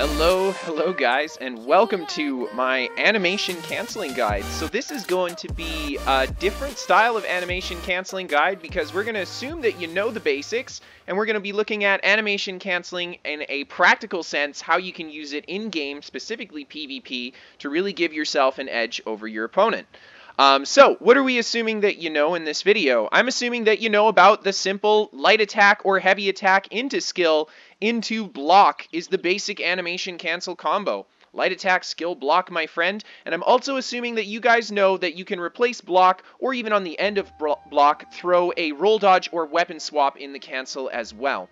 Hello guys, and welcome to my animation canceling guide. So this is going to be a different style of animation canceling guide because we're going to assume that you know the basics, and we're going to be looking at animation canceling in a practical sense, how you can use it in-game, specifically PvP, to really give yourself an edge over your opponent. So, what are we assuming that you know in this video? I'm assuming that you know about the simple light attack or heavy attack into skill into block is the basic animation cancel combo. Light attack, skill, block, my friend. And I'm also assuming that you guys know that you can replace block, or even on the end of block, throw a roll dodge or weapon swap in the cancel as well.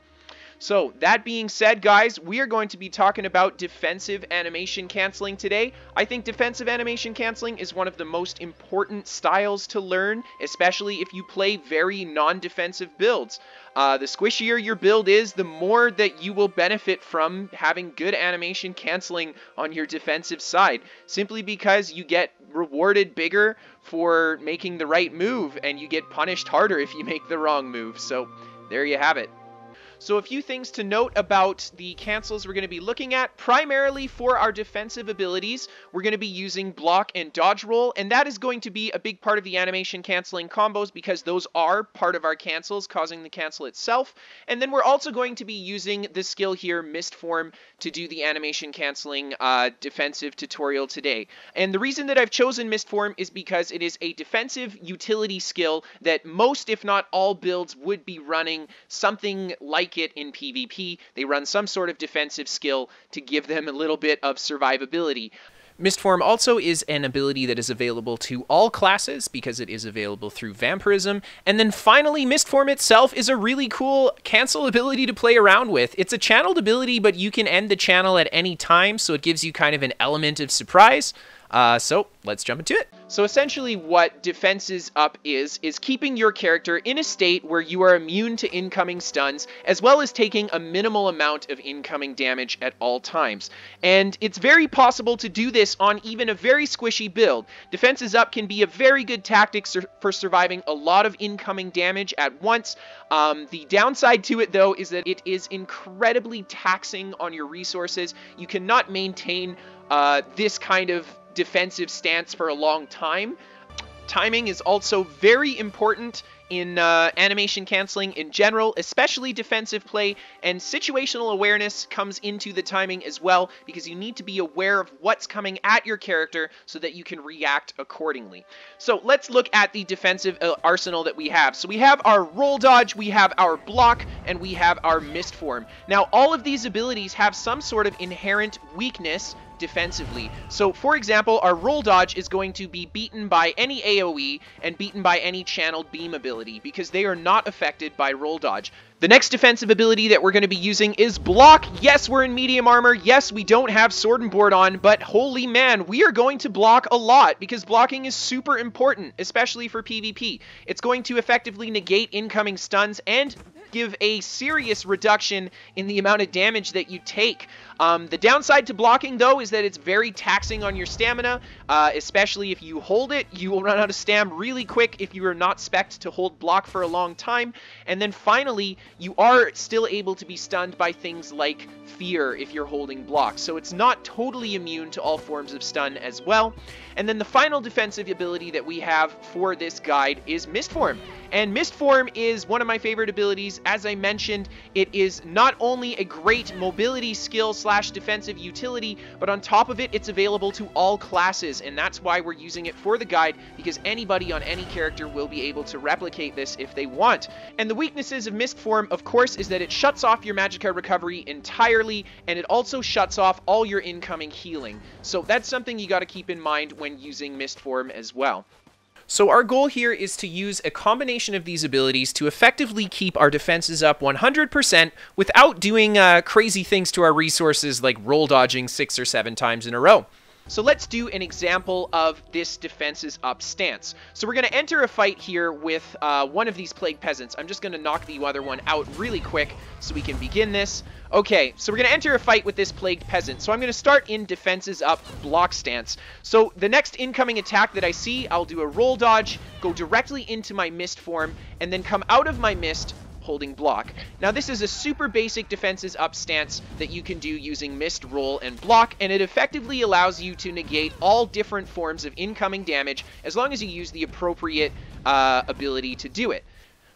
So, that being said, guys, we are going to be talking about defensive animation canceling today. I think defensive animation canceling is one of the most important styles to learn, especially if you play very non-defensive builds. The squishier your build is, the more that you will benefit from having good animation canceling on your defensive side, simply because you get rewarded bigger for making the right move, and you get punished harder if you make the wrong move. So, there you have it. So a few things to note about the cancels we're going to be looking at. Primarily for our defensive abilities, we're going to be using block and dodge roll, and that is going to be a big part of the animation canceling combos because those are part of our cancels, causing the cancel itself. And then we're also going to be using the skill here, Mist Form, to do the animation canceling defensive tutorial today. And the reason that I've chosen Mist Form is because it is a defensive utility skill that most, if not all, builds would be running something like it in PvP. They run some sort of defensive skill to give them a little bit of survivability. Mist Form also is an ability that is available to all classes because it is available through Vampirism. And then finally, Mist Form itself is a really cool cancel ability to play around with. It's a channeled ability, but you can end the channel at any time, so it gives you kind of an element of surprise. So let's jump into it. So essentially what Defenses Up is keeping your character in a state where you are immune to incoming stuns, as well as taking a minimal amount of incoming damage at all times. And it's very possible to do this on even a very squishy build. Defenses Up can be a very good tactic for surviving a lot of incoming damage at once. The downside to it, though, is that it is incredibly taxing on your resources. You cannot maintain this kind of defensive stance for a long time. Timing is also very important in animation canceling in general, especially defensive play, and situational awareness comes into the timing as well, because you need to be aware of what's coming at your character so that you can react accordingly. So let's look at the defensive arsenal that we have. So we have our roll dodge, we have our block, and we have our Mist Form. Now all of these abilities have some sort of inherent weakness defensively. So for example, our roll dodge is going to be beaten by any AoE and beaten by any channeled beam ability because they are not affected by roll dodge. The next defensive ability that we're going to be using is block. Yes, we're in medium armor. Yes, we don't have sword and board on, but holy man, we are going to block a lot because blocking is super important, especially for PvP. It's going to effectively negate incoming stuns and give a serious reduction in the amount of damage that you take. The downside to blocking, though, is that it's very taxing on your stamina, especially if you hold it. You will run out of stam really quick if you are not spec'd to hold block for a long time. And then finally, you are still able to be stunned by things like fear if you're holding block. So it's not totally immune to all forms of stun as well. And then the final defensive ability that we have for this guide is Mist Form. And Mist Form is one of my favorite abilities. As I mentioned, it is not only a great mobility skill / defensive utility, but on top of it, it's available to all classes, and that's why we're using it for the guide, because anybody on any character will be able to replicate this if they want. And the weaknesses of Mist Form, of course, is that it shuts off your magicka recovery entirely, and it also shuts off all your incoming healing. So that's something you got to keep in mind when using Mist Form as well. So our goal here is to use a combination of these abilities to effectively keep our defenses up 100% without doing crazy things to our resources like roll dodging 6 or 7 times in a row. So let's do an example of this defenses up stance. So we're going to enter a fight here with one of these plague peasants. I'm just going to knock the other one out really quick so we can begin this. Okay, so we're going to enter a fight with this plagued peasant. So I'm going to start in defenses up block stance. So the next incoming attack that I see, I'll do a roll dodge, go directly into my Mist Form, and then come out of my Mist, holding block. Now this is a super basic defenses up stance that you can do using mist, roll, and block, and it effectively allows you to negate all different forms of incoming damage as long as you use the appropriate ability to do it.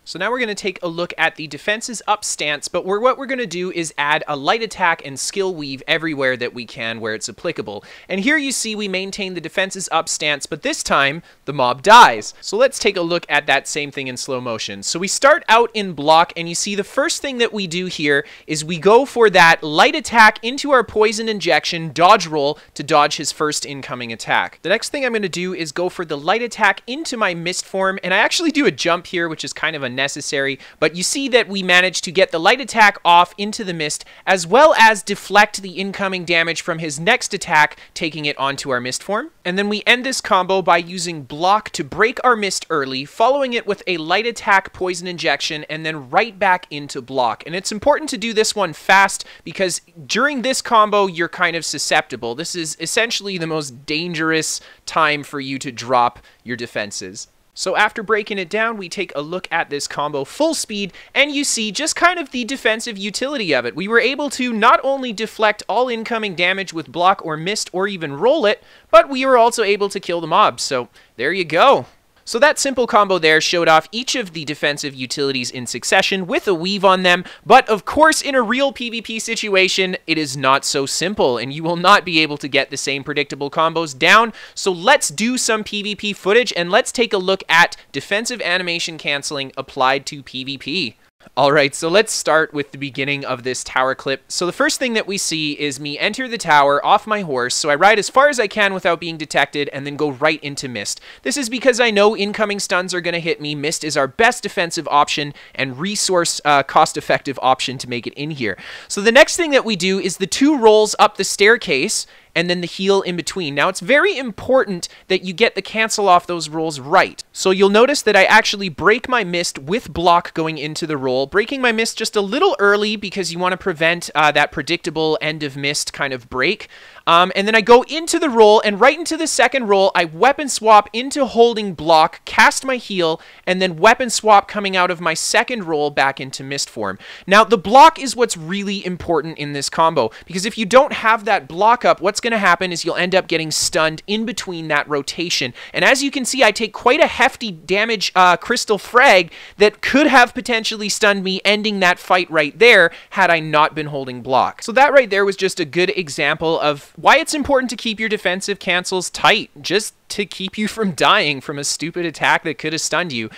So now we're going to take a look at the defenses up stance, but what we're going to do is add a light attack and skill weave everywhere that we can where it's applicable. And here you see we maintain the defenses up stance, but this time the mob dies. So let's take a look at that same thing in slow motion. So we start out in block, and you see the first thing that we do here is we go for that light attack into our poison injection dodge roll to dodge his first incoming attack. The next thing I'm going to do is go for the light attack into my mist form, and I actually do a jump here, which is kind of a necessary, but you see that we managed to get the light attack off into the mist, as well as deflect the incoming damage from his next attack, taking it onto our mist form. And then we end this combo by using block to break our mist early, following it with a light attack poison injection, and then right back into block. And it's important to do this one fast, because during this combo, you're kind of susceptible. This is essentially the most dangerous time for you to drop your defenses. So after breaking it down, we take a look at this combo full speed, and you see just kind of the defensive utility of it. We were able to not only deflect all incoming damage with block or mist or even roll it, but we were also able to kill the mob. So there you go. So that simple combo there showed off each of the defensive utilities in succession with a weave on them, but of course in a real PvP situation, it is not so simple, and you will not be able to get the same predictable combos down. So let's do some PvP footage, and let's take a look at defensive animation canceling applied to PvP. Alright, so let's start with the beginning of this tower clip. So the first thing that we see is me enter the tower off my horse, so I ride as far as I can without being detected and then go right into mist. This is because I know incoming stuns are going to hit me. Mist is our best defensive option and resource cost-effective option to make it in here. So the next thing that we do is the 2 rolls up the staircase, and then the heal in between. Now, it's very important that you get the cancel off those rolls right. So you'll notice that I actually break my mist with block going into the roll, breaking my mist just a little early because you want to prevent that predictable end of mist kind of break. And then I go into the roll, and right into the second roll, I weapon swap into holding block, cast my heal, and then weapon swap coming out of my second roll back into mist form. Now, the block is what's really important in this combo, because if you don't have that block up, what's going to happen is you'll end up getting stunned in between that rotation. And as you can see, I take quite a hefty damage crystal frag that could have potentially stunned me, ending that fight right there had I not been holding block. So that right there was just a good example of why it's important to keep your defensive cancels tight, just to keep you from dying from a stupid attack that could have stunned you.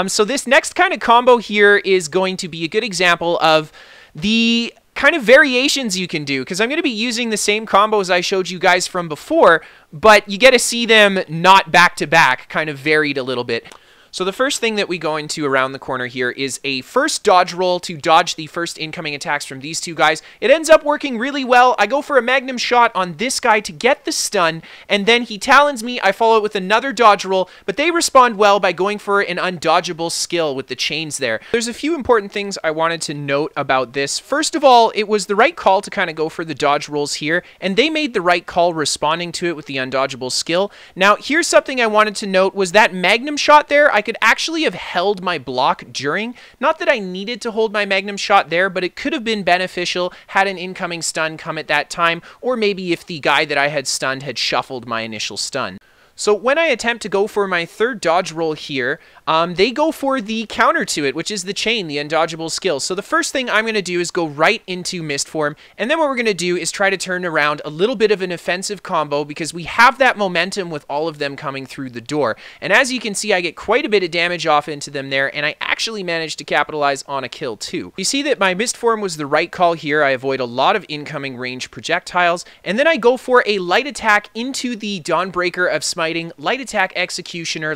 So this next kind of combo here is going to be a good example of the kind of variations you can do, because I'm going to be using the same combos I showed you guys from before, but you get to see them not back to back, kind of varied a little bit. So the first thing that we go into around the corner here is a first dodge roll to dodge the first incoming attacks from these 2 guys. It ends up working really well. I go for a magnum shot on this guy to get the stun, and then he talons me. I follow it with another dodge roll, but they respond well by going for an undodgeable skill with the chains there. There's a few important things I wanted to note about this. First of all, it was the right call to kind of go for the dodge rolls here, and they made the right call responding to it with the undodgeable skill. Now, here's something I wanted to note was that magnum shot there, I could actually have held my block during. Not that I needed to hold my magnum shot there, but it could have been beneficial had an incoming stun come at that time, or maybe if the guy that I had stunned had shuffled my initial stun. So when I attempt to go for my third dodge roll here, they go for the counter to it, which is the chain, the undodgeable skill. So the first thing I'm going to do is go right into mist form, and then what we're going to do is try to turn around a little bit of an offensive combo because we have that momentum with all of them coming through the door. And as you can see, I get quite a bit of damage off into them there, and I actually managed to capitalize on a kill too. You see that my mist form was the right call here. I avoid a lot of incoming range projectiles, and then I go for a light attack into the Dawnbreaker of Smiting, light attack executioner,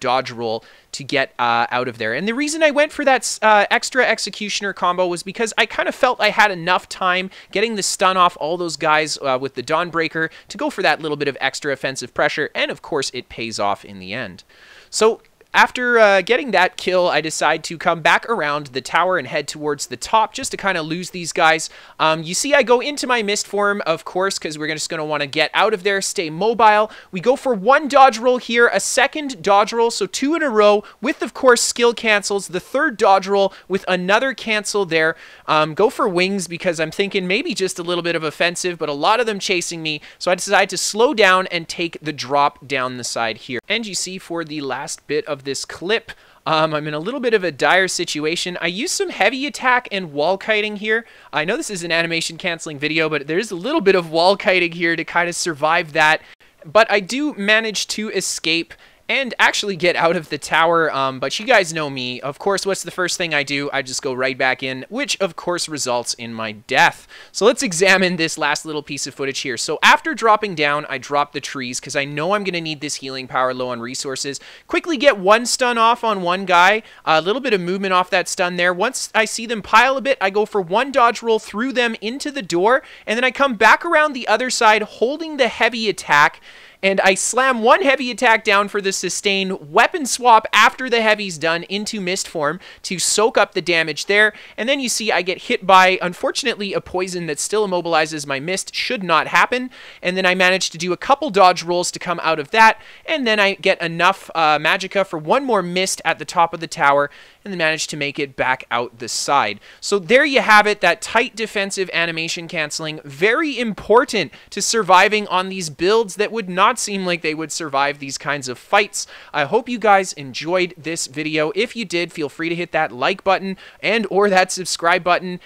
dodge roll to get out of there. And the reason I went for that extra executioner combo was because I kind of felt I had enough time getting the stun off all those guys with the Dawnbreaker to go for that little bit of extra offensive pressure, and of course it pays off in the end. So After getting that kill, I decide to come back around the tower and head towards the top just to kind of lose these guys. You see I go into my mist form, of course, because we're just going to want to get out of there, stay mobile. We go for one dodge roll here, a second dodge roll, so 2 in a row with, of course, skill cancels. The third dodge roll with another cancel there. Go for wings because I'm thinking maybe just a little bit of offensive, but a lot of them chasing me, so I decide to slow down and take the drop down the side here. And you see for the last bit of this clip, I'm in a little bit of a dire situation. I used some heavy attack and wall kiting here. I know this is an animation canceling video, but there's a little bit of wall kiting here to kind of survive that. But I do manage to escape and actually get out of the tower, but you guys know me. Of course, what's the first thing I do? I just go right back in, which of course results in my death. So let's examine this last little piece of footage here. So after dropping down, I drop the trees because I know I'm going to need this healing power low on resources. Quickly get one stun off on one guy, a little bit of movement off that stun there. Once I see them pile a bit, I go for one dodge roll through them into the door, and then I come back around the other side holding the heavy attack, and I slam one heavy attack down for the sustain, weapon swap after the heavy's done into mist form to soak up the damage there, and then you see I get hit by, unfortunately, a poison that still immobilizes my mist. Should not happen, and then I manage to do a couple dodge rolls to come out of that, and then I get enough magicka for one more mist at the top of the tower, and then manage to make it back out the side. So there you have it, that tight defensive animation canceling, very important to surviving on these builds that would not seem like they would survive these kinds of fights. I hope you guys enjoyed this video. If you did, feel free to hit that like button and or that subscribe button.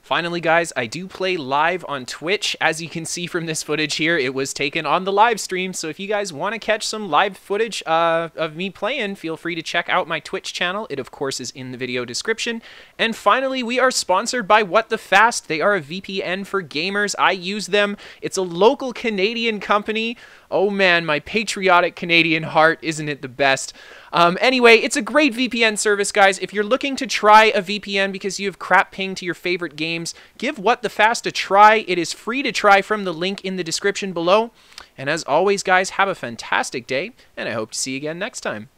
Finally, guys, I do play live on Twitch. As you can see from this footage here, it was taken on the live stream. So if you guys want to catch some live footage of me playing, feel free to check out my Twitch channel. It, of course, is in the video description. And finally, we are sponsored by What the Fast. They are a VPN for gamers. I use them. It's a local Canadian company. Oh man, my patriotic Canadian heart, isn't it the best? Anyway, it's a great VPN service, guys. If you're looking to try a VPN because you have crap ping to your favorite games, give What the Fast a try. It is free to try from the link in the description below. And as always, guys, have a fantastic day, and I hope to see you again next time.